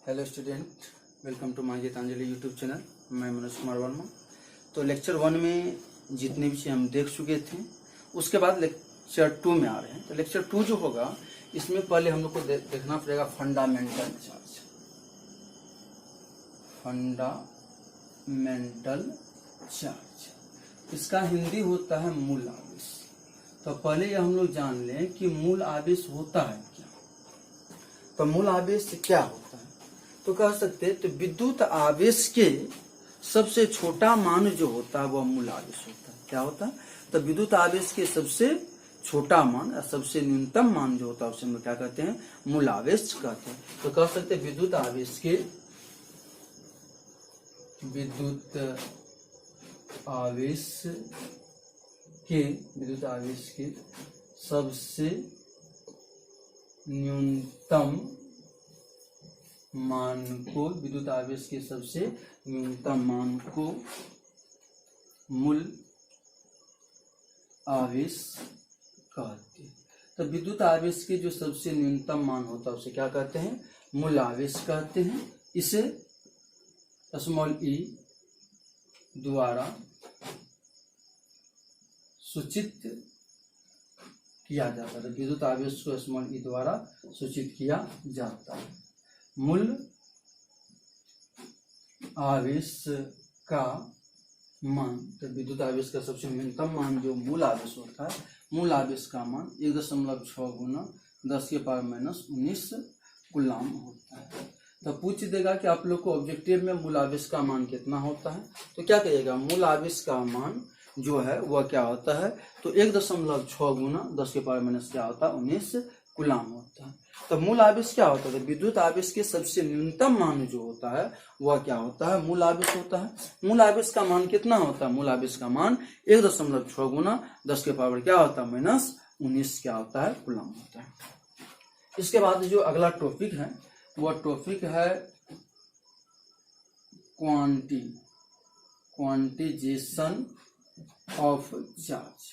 Hello student, welcome to my Gitanjali YouTube channel. मैं मनोज कुमार वर्मा। तो lecture 1 में जितने भी चीज़ हम देख चुके थे, उसके बाद लेक्चर 2 में आ रहे हैं। तो लेक्चर 2 जो होगा, इसमें पहले हम लोग को देखना पड़ेगा फंडामेंटल चार्ज। फंडामेंटल चार्ज, इसका हिंदी होता है मूल आवेश। तो पहले ये हम लोग जान लें कि मूल आवेश होता है क्या। तो मूल आवेश क्या होता है, तो कह सकते हैं तो विद्युत आवेश के सबसे छोटा मान जो होता है वह मूल आवेश होता है। क्या होता है, तो विद्युत आवेश के सबसे छोटा मान या सबसे न्यूनतम मान जो होता है उसे हम लोग क्या कहते हैं, मूल आवेश कहते हैं। तो कह सकते हैं विद्युत आवेश के सबसे न्यूनतम मान को मूल आवेश कहते हैं। तो विद्युत आवेश के जो सबसे न्यूनतम मान होता है उसे क्या कहते हैं, मूल आवेश कहते हैं। इसे स्मॉल ई द्वारा सूचित किया जाता है। तो विद्युत आवेश को स्मॉल ई द्वारा सूचित किया जाता है। मूल आवेश का मान, तो विद्युत आवेश का सबसे न्यूनतम मान जो मूल आवेश होता है, मूल आवेश का मान 1.6 गुना 10⁻⁻19 कूलाम होता है। तो पूछ देगा कि आप लोग को ऑब्जेक्टिव में मूल आवेश का मान कितना होता है, तो क्या कहिएगा, मूल आवेश का मान जो है वह क्या होता है, तो 1.6 गुना 10⁻⁻19 क्या होता है, 19 कूलाम होता है। तो मूल आवेश क्या होता है, तो विद्युत आवेश के सबसे न्यूनतम मान जो होता है वह क्या होता है, मूल आवेश होता है। मूल आवेश का मान कितना होता है, मूल आवेश का मान 1.6 गुना 10 के पावर क्या होता है, -19 क्या होता है, कूलाम होता है। इसके बाद जो अगला टॉपिक है वह टॉपिक है quantisation of charge.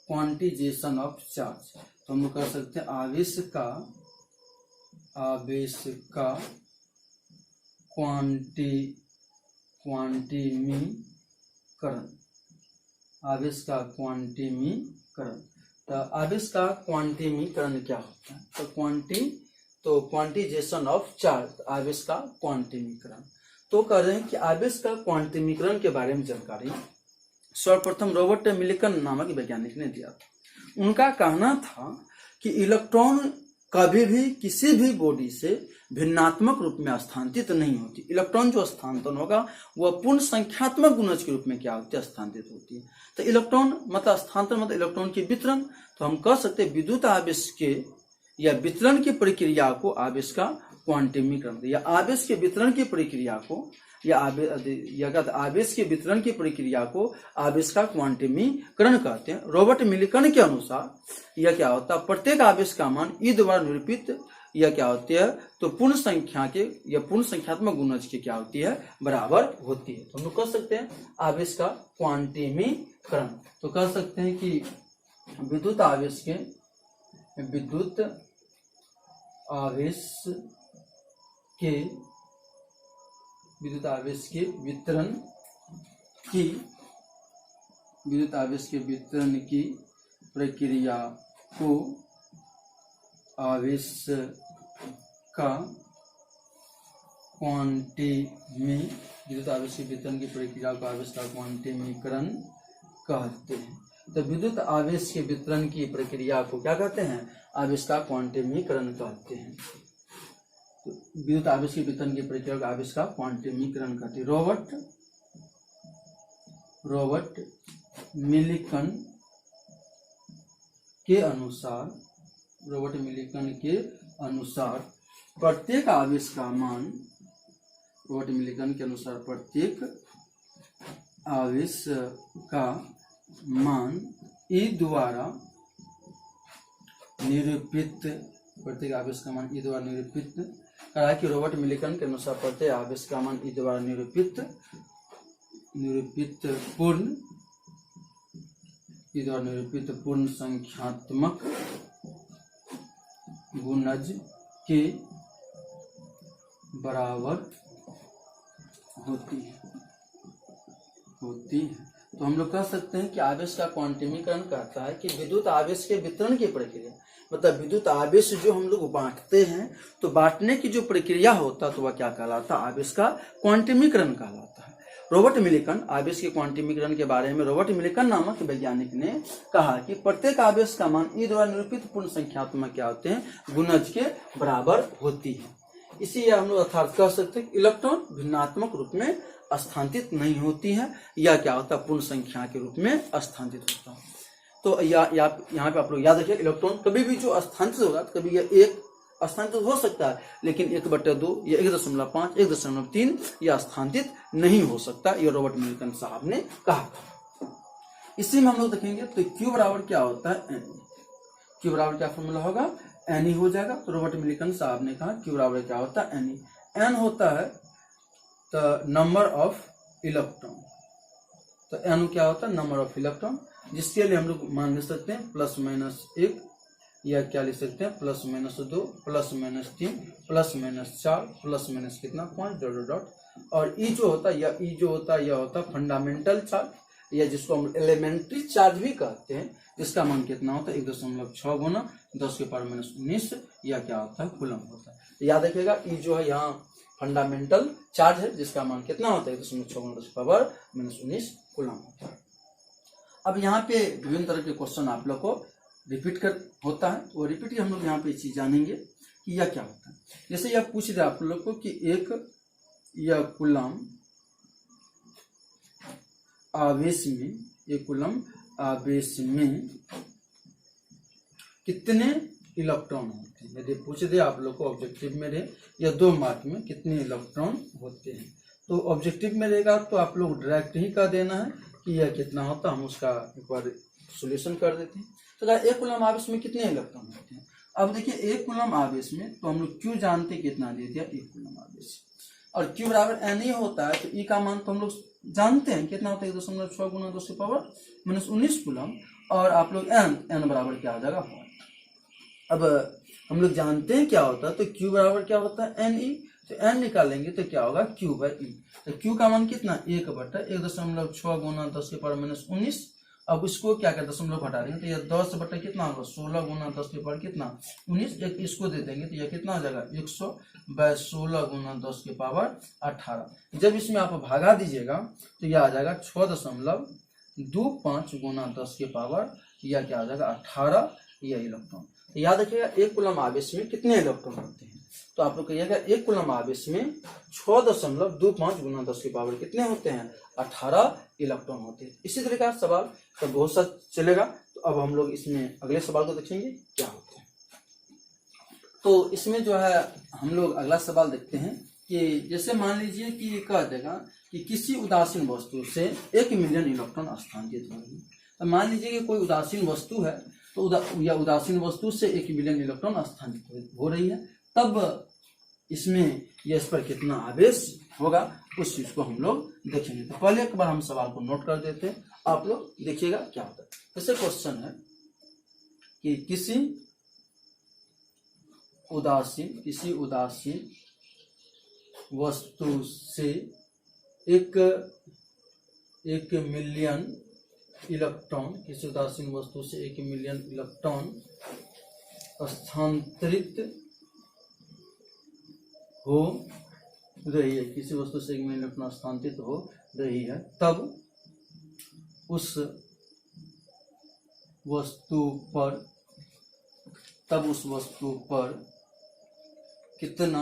Quantisation of charge, तो हम लोग कर सकते हैं आवेश का क्वांटिमीकरण। आवेश का क्वांटिमीकरण, तो आवेश का क्वांटिमीकरण क्या होता है, तो क्वांटिजेशन ऑफ चार्ज, आवेश का क्वांटिमीकरण। तो कह रहे हैं कि आवेश का क्वांटिमीकरण के बारे में जानकारी सर्वप्रथम रॉबर्ट मिलिकन नामक वैज्ञानिक ने दिया था। उनका कहना था कि इलेक्ट्रॉन कभी भी किसी भी बॉडी से भिन्नात्मक रूप में स्थानांतरित नहीं होती। इलेक्ट्रॉन जो स्थानांतरण होगा वह पूर्ण संख्यात्मक गुणज के रूप में क्या होती है, स्थानांतरित होती है। तो इलेक्ट्रॉन मतलब स्थानांतरण मतलब इलेक्ट्रॉन की वितरण। तो हम कह सकते हैं विद्युत आवेश के या वितरण की प्रक्रिया को आवेश का क्वांटिमीकरण, या आवेश के वितरण की प्रक्रिया को आवेश के वितरण की प्रक्रिया को आवेश का क्वांटिमीकरण कहते हैं। रॉबर्ट मिलिकन के अनुसार यह क्या होता है, प्रत्येक आवेश का मान ई द्वारा निरूपित यह क्या होती है, तो पूर्ण संख्या के या पूर्ण संख्यात्मक गुणज के क्या होती है, बराबर होती है। तो हम लोग कह सकते हैं आवेश का क्वांटिमीकरण। तो कह सकते हैं कि विद्युत आवेश के वितरण की प्रक्रिया को आवेश का क्वांटिमीकरण कहते हैं। तो विद्युत आवेश के वितरण की प्रक्रिया को क्या कहते हैं, आवेश का क्वांटिमीकरण कहते हैं। तो विद्युत आवेश के वितरण की प्रक्रिया को आवेश का क्वांटिमीकरण कहते हैं। रॉबर्ट मिलिकन के अनुसार प्रत्येक आवेश का मान ई द्वारा निरूपित, कहा कि रॉबर्ट मिलिकन के अनुसार प्रत्येक आवेश का मान ई द्वारा निरूपित पूर्ण संख्यात्मक गुणज के बराबर होती है। तो हम लोग कह सकते हैं कि आवेश का क्वांटमीकरण कहता है कि विद्युत आवेश के वितरण की प्रक्रिया, मतलब विद्युत आवेश जो हम लोग बांटते हैं, तो बांटने की जो प्रक्रिया होता है तो वह क्या कहलाता है, आवेश का क्वांटमीकरण कहलाता है। रॉबर्ट मिलिकन आवेश के क्वांटमीकरण के बारे में रॉबर्ट मिलिकन नामक वैज्ञानिक ने कहा कि प्रत्येक आवेश का मान ई द्वारा निरूपित पूर्ण संख्यात्मक क्या होते हैं, गुणज के बराबर होती है। इसी हम लोग अर्थात कह सकते हैं कि इलेक्ट्रॉन भिन्नात्मक रूप में स्थानांतरित नहीं होती है, या क्या होता है, पूर्ण संख्या के रूप में स्थानांतरित होता है। तो यहाँ पे आप लोग याद रखिए, इलेक्ट्रॉन कभी भी जो स्थानांतरित होगा तो कभी यह एक स्थानांतरित हो सकता है, लेकिन 1/2 या 1.5 1.3 यह स्थानांतरित नहीं हो सकता, यह रॉबर्ट मिलिकन साहब ने कहा था। इसी में हम लोग देखेंगे तो Q बराबर क्या होता है, Q बराबर क्या फॉर्मूला होगा, N हो जाएगा। तो रॉबर्ट मिलिकन साहब ने कहा Q बराबर क्या होता है, N होता है द नंबर ऑफ इलेक्ट्रॉन। तो N क्या होता है, नंबर ऑफ इलेक्ट्रॉन, जिसके लिए हम लोग मान ले सकते हैं +-1, या क्या लिख सकते हैं +-2, +-3, +-4, +- कितना 5 ... और ई जो होता है, यह होता है फंडामेंटल चार्ज, या जिसको हम एलिमेंट्री चार्ज भी कहते हैं, जिसका मान कितना होता है 1.6 गुना 10⁻⁻⁹, या क्या होता है, कूलम होता है। तो याद रखिएगा, ई जो है यहाँ फंडामेंटल चार्ज है, जिसका मान कितना होता है 1.6 गुना 10⁻⁻⁹ कूलम होता है। अब यहाँ पे विभिन्न तरह के क्वेश्चन आप लोग को रिपीट कर होता है, तो रिपीट हम लोग यहाँ पे चीज जानेंगे कि यह क्या होता है। जैसे यह पूछ रहे आप लोग को कि एक यह कूलम आवेश में कितने इलेक्ट्रॉन होते हैं, यदि पूछ दे आप लोग को ऑब्जेक्टिव में रहे या 2 मार्क में कितने इलेक्ट्रॉन होते हैं, तो ऑब्जेक्टिव में रहेगा तो आप लोग डायरेक्ट ही कर देना है कि यह कितना होता है, हम उसका एक बार सोल्यूशन कर देते हैं। तो एक कूलम आवेश में कितने इलेक्ट्रॉन होते हैं। अब देखिए, एक कूलम आवेश में तो हम लोग Q जानते कितना दे दिया, एक कूलम आवेश, और Q बराबर N होता है, तो E का मान तो हम लोग जानते हैं कितना होता है 1.6 गुना 10⁻⁻⁹ कूलम, और आप लोग N बराबर क्या आ जाएगा 1। अब हम लोग जानते हैं क्या होता है, तो Q बराबर क्या होता है Ne, तो N निकालेंगे तो क्या होगा Q/E। तो Q का मान कितना 1/1.6 गुना 10⁻⁻⁹। अब इसको क्या कर दशमलव घटा देंगे तो यह 10 कितना होगा 16 गुना 10⁻⁻�19, एक इसको दे देंगे तो यह कितना हो जाएगा 100/16 गुना 10⁻18। जब इसमें आप भागा दीजिएगा तो यह आ जाएगा 6.25 गुना 10⁻, यह क्या आ जाएगा 18 यह इलेक्ट्रॉन। तो याद रखिएगा, एक कूलम आवेश में कितने इलेक्ट्रॉन होते हैं, तो आप लोग कहिएगा एक कूलम आवेश में 6.25 गुना 10⁻, कितने होते हैं 18 इलेक्ट्रॉन होते हैं। इसी तरह का सवाल तो बहुत सा चलेगा। तो अब हम लोग इसमें अगले सवाल को देखेंगे क्या होता है। तो इसमें जो है हम लोग अगला सवाल देखते हैं कि जैसे मान लीजिए कि ये कह देगा कि किसी उदासीन वस्तु से 1 मिलियन इलेक्ट्रॉन स्थानांतरित हो रही है। तो मान लीजिए कि कोई उदासीन वस्तु है, तो या उदासीन वस्तु से 1 मिलियन इलेक्ट्रॉन स्थानांतरित हो रही है, तब इसमें इस पर कितना आवेश होगा उस चीज को हम लोग देखेंगे। तो पहले एक बार हम सवाल को नोट कर देते हैं, आप लोग देखिएगा क्या होता है। जैसे क्वेश्चन है कि किसी उदासीन वस्तु से 1 मिलियन इलेक्ट्रॉन, किसी उदासीन वस्तु से 1 मिलियन इलेक्ट्रॉन स्थानांतरित हो रही है, किसी वस्तु से 1 मिलियन इलेक्ट्रॉन स्थानांतरित हो रही है, तब उस वस्तु पर कितना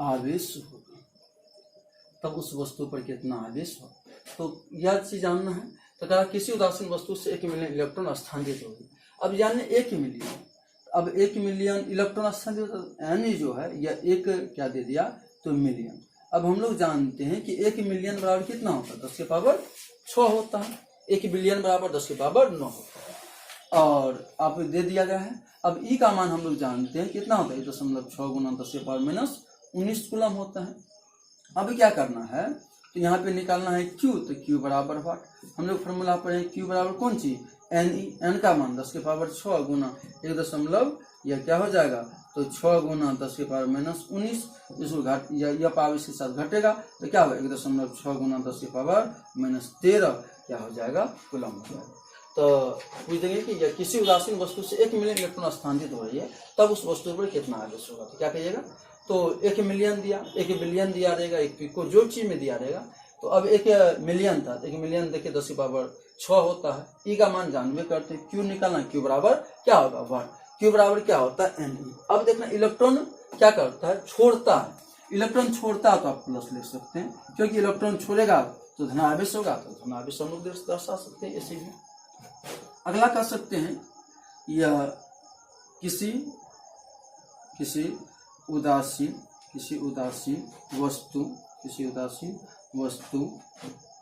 आवेश होगा, तब उस वस्तु पर कितना आवेश होगा। तो यह चीज जानना है। तो कहा किसी उदासीन वस्तु से 1 मिलियन इलेक्ट्रॉन स्थानांतरित होगी। अब जाने 1 मिलियन, अब 1 मिलियन इलेक्ट्रॉन स्थानांतरित यानी जो है यह एक क्या दे दिया तो मिलियन। अब हम लोग जानते हैं कि 1 मिलियन बराबर कितना होता है 10⁻6 होता है, 1 बिलियन बराबर 10⁻9 होता है, और आप दे दिया गया है। अब ई का मान हम लोग जानते हैं कितना होता है 1.6 गुना 10⁻⁻�19 कूलम होता है। अब क्या करना है, तो यहाँ पे निकालना है Q, तो Q बराबर व्हाट, हम लोग फॉर्मूला पढ़े Q बराबर कौन सी N का मान 10⁻6 गुना यह क्या हो जाएगा, तो 6 गुना 10 के पावर माइनस 19, इसको घट यह पावर इसके साथ घटेगा तो क्या होगा 1.6 गुना 10 के पावर माइनस 13 क्या हो जाएगा, कूलम हो जाएगा। तो पूछ देंगे कि यह किसी उदासीन वस्तु से 1 मिलियन इलेक्ट्रॉन स्थानांतरित हो रही है तब उस वस्तु पर कितना आवेश होगा, तो क्या कहिएगा, तो 1 मिलियन दिया, 1 बिलियन दिया रहेगा, 1 पिको जो चीज में दिया रहेगा, तो अब 1 मिलियन था, 1 मिलियन देखिए 10 की पावर 6 होता है, ई का मान जानवे करते हैं, क्यू निकालना, क्यू बराबर क्या होगा 1, क्यू बराबर क्या होता है Ne। अब देखना इलेक्ट्रॉन क्या करता है, छोड़ता है, इलेक्ट्रॉन छोड़ता है तो आप प्लस लिख सकते हैं, क्योंकि इलेक्ट्रॉन छोड़ेगा तो धनावेश होगा, तो धनावेश हम लोग दर्शा सकते हैं ऐसे ही। अगला कर सकते हैं, यह किसी उदासीन वस्तु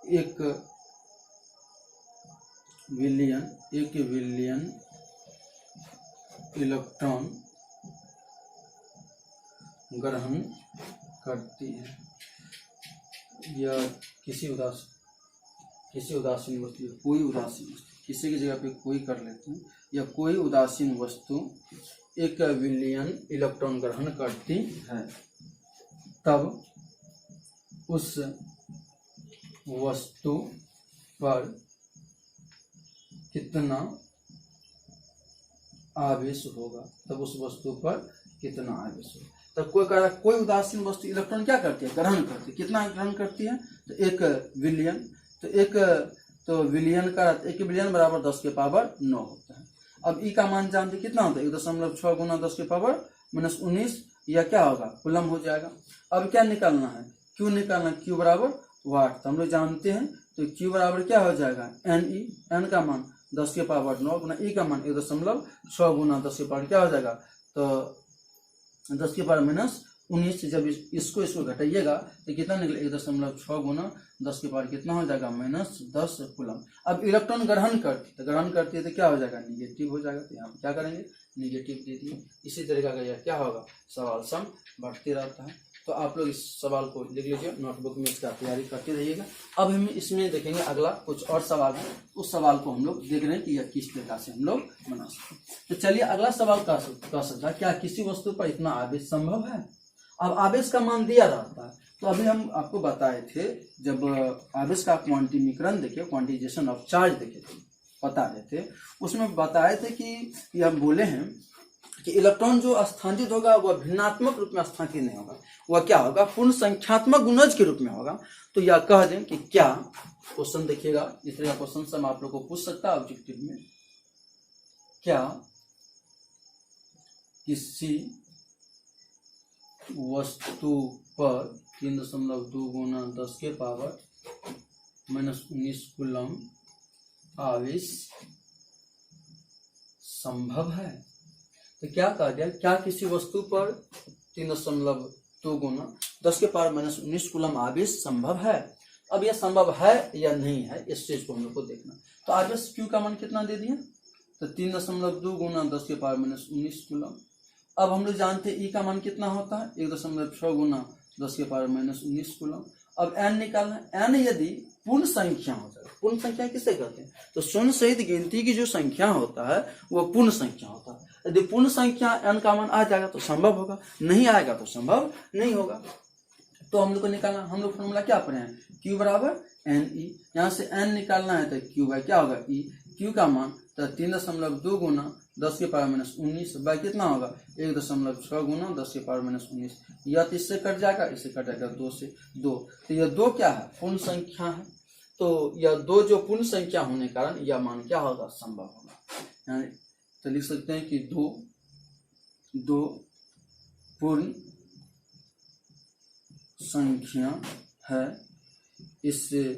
1 बिलियन इलेक्ट्रॉन ग्रहण करती है। यह किसी उदासीन वस्तु, कोई उदासीन वस्तु, किसी की जगह पे कोई कर लेते हैं, या कोई उदासीन वस्तु 1 बिलियन इलेक्ट्रॉन ग्रहण करती है, तब उस वस्तु पर कितना आवेश होगा, तब उस वस्तु पर कितना आवेश होगा। तब कोई कह रहा है कोई उदासीन वस्तु इलेक्ट्रॉन क्या करती है, ग्रहण करती है, कितना ग्रहण करती है, तो 1 बिलियन, तो बिलियन का 1 बिलियन बराबर 10 के पावर 9 होता है। अब ई का मान जानते कितना होता है, 1.6 गुना 10 के पावर माइनस 19, यह क्या होगा, कूलम हो जाएगा। अब क्या निकालना है, क्यू निकालना, क्यू बराबर वाट, तो हम लोग जानते हैं, तो क्यू बराबर क्या हो जाएगा Ne, एन का मान 10 के पावर 9 गुना ई का मान 1.6 गुना 10 के पावर क्या हो जाएगा, तो 10 के पावर माइनस 19 से जब इसको घटाइएगा तो कितना निकले 1.6 गुना 10 के पावर कितना हो जाएगा माइनस 10 कूलम। अब इलेक्ट्रॉन ग्रहण करती है तो क्या हो जाएगा, निगेटिव हो जाएगा, तो यहाँ क्या करेंगे निगेटिव दे दिए। इसी तरीका का यह क्या होगा, सवाल सम बढ़ते रहता है। तो आप लोग इस सवाल को लिख लीजिए, नोटबुक में इसका तैयारी करते रहिएगा। अब हम इसमें देखेंगे अगला कुछ और सवाल है, उस सवाल को हम लोग देख रहे हैं कि यह किस प्रकार से हम लोग बना सकते हैं। तो चलिए अगला सवाल कह सकता है क्या किसी वस्तु पर इतना आवेश संभव है। अब आवेश का मान दिया रहता है, तो अभी हम आपको बताए थे जब आवेश का क्वांटिमीकरण देखे, क्वांटिजेशन ऑफ चार्ज देखे थे, बता रहे थे, उसमें बताए थे कि हम बोले हैं कि इलेक्ट्रॉन जो स्थानांतरित होगा वह भिन्नात्मक रूप में स्थानांतरित नहीं होगा, वह क्या होगा पूर्ण संख्यात्मक गुणज के रूप में होगा। तो यह कह दें कि क्या, क्वेश्चन देखिएगा, इस तरह का क्वेश्चन सब आप लोग को पूछ सकता है ऑब्जेक्टिव में, क्या किसी वस्तु पर 3.2 गुना 10 के पावर माइनस 19 कूलम आवेश संभव है। तो क्या कहा गया, क्या किसी वस्तु पर 3.2 गुना 10 के पावर माइनस 19 कूलम आवेश संभव है। अब यह संभव है या नहीं है, इस चीज को हम लोग को देखना। तो आवेश क्यू का मान कितना दे दिया, तो 3.2 गुना 10 के पावर माइनस 19 कूलम। अब हम लोग जानते हैं ई का मान कितना होता है, 1.6 गुना 10 के पावर माइनस 19 कूलम। अब एन निकालना है, एन यदि पूर्ण संख्या होता है, पूर्ण संख्या किसे कहते हैं, तो शून्य सहित गिनती की जो संख्या होता है वह पूर्ण संख्या होता है। यदि पूर्ण संख्या एन का मान आ जाएगा तो संभव होगा, नहीं आएगा तो संभव नहीं होगा। तो हम लोग को निकालना, हम लोग फॉर्मूला क्या पढ़े हैं, क्यू बराबर एन ई, यहाँ से एन निकालना है तो क्यू बाई क्या होगा ई, क्यू का मान तो 3.2 गुना 10 के पावर माइनस 19 बाई कितना होगा 1.6 गुना 10 के पावर माइनस 19, या तो इससे कट जाएगा, इससे कट जाएगा 2 से 2, तो यह 2 क्या है पूर्ण संख्या है। तो यह 2 जो पूर्ण संख्या होने के कारण यह मान क्या होगा संभव होगा, यानी तो लिख सकते हैं कि 2 पूर्ण संख्या है, इसलिए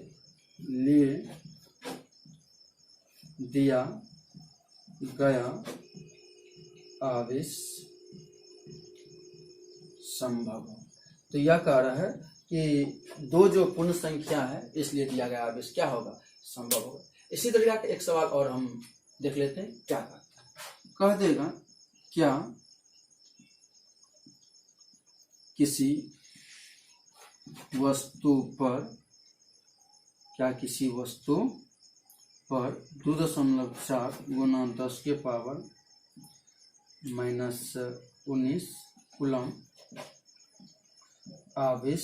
दिया गया आवेश संभव है। तो यह कह रहा है कि 2 जो पूर्ण संख्या है इसलिए दिया गया आवेश क्या होगा संभव होगा। इसी तरीके का एक सवाल और हम देख लेते हैं, क्या कहता है, कह देगा क्या किसी वस्तु पर 2.4 गुना 10 के पावर -19 कूलम आवेश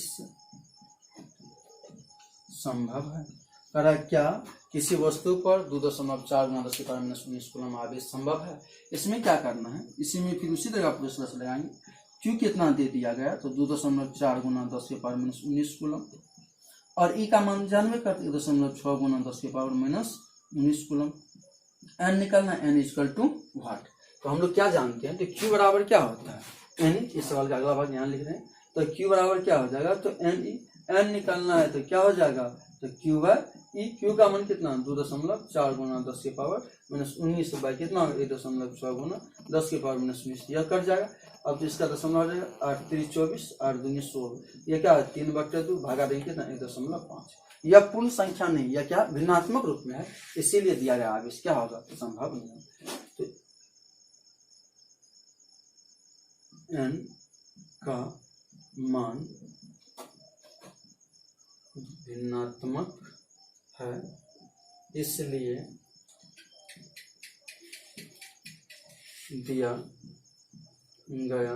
संभव है। कह रहा है क्या किसी वस्तु पर 2.4 × 10⁻⁻19 कूलम आवेश संभव है। इसमें क्या करना है, इसी में फिर उसी तरह प्लस लगाएंगे। क्यू कितना दे दिया गया तो 2.4 × 10⁻19 कूलम, और ई का मान जानवे करते 2.6 × 10⁻19 कूलम। एन निकालना, एन इक्वल टू व्हाट। तो हम लोग क्या जानते हैं, तो क्यू बराबर क्या होता है, एन। इस सवाल का अगला भाग यहाँ लिख रहे हैं। तो क्यू बराबर क्या हो जाएगा, तो एन निकालना है तो क्या हो जाएगा, तो क्यू बाय ई। क्यू का मान कितना 2.4 × 10⁻⁻19 बाई कितना 1.6 × 10⁻⁻19, यह कट जाएगा। अब तो इसका दशमलव हो जाएगा 8 × 3 = 24, 8 × 2 = 16। यह क्या है 3/2 भागा देंगे कितना 1.5। यह पूर्ण संख्या नहीं, यह क्या भिन्नात्मक रूप में है, इसीलिए दिया गया आवेश क्या होगा, तो संभव नहीं है। तो एन का मान भिन्नात्मक है, इसलिए दिया गया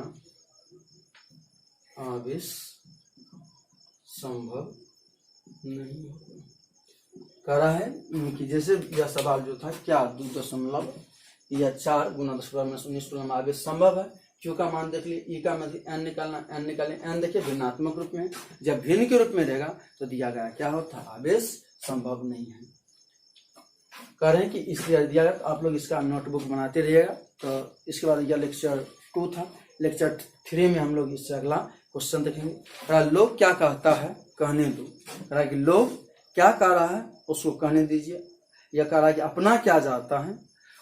आवेश संभव नहीं होगा। कह रहा है कि जैसे यह सवाल जो था क्या 2.4 × 10⁻⁻19 कूलम आवेश संभव है। क्यू का मान देख लिए, ई का मान एन निकालना, एन निकालें, एन देखिए भिन्नात्मक रूप में, जब भिन्न के रूप में रहेगा तो दिया गया क्या होता है, आवेश संभव नहीं है। कह रहे हैं कि इसलिए दिया गया, तो आप लोग इसका नोटबुक बनाते रहिएगा। तो इसके बाद यह लेक्चर 2 था। लेक्चर 3 में हम लोग इससे अगला क्वेश्चन देखेंगे। लोग क्या कहता है कहने दो। कह रहा है कि लोग क्या कह रहा है उसको कहने दीजिए। यह कह रहा है कि अपना क्या जाता है,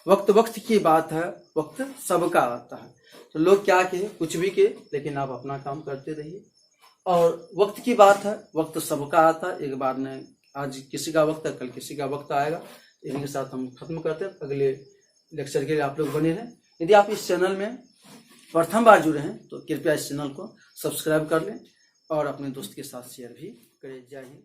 वक्त वक्त की बात है, वक्त सबका आता है। तो लोग क्या कहे, कुछ भी कहे, लेकिन आप अपना काम करते रहिए। और वक्त की बात है, वक्त सबका आता है, एक बार में आज किसी का वक्त है, कल किसी का वक्त आएगा। इन्हीं के साथ हम खत्म करते हैं। अगले लेक्चर के लिए आप लोग बने रहें। यदि आप इस चैनल में प्रथम बार जुड़े हैं तो कृपया इस चैनल को सब्सक्राइब कर लें और अपने दोस्त के साथ शेयर भी करें। जय हिंद।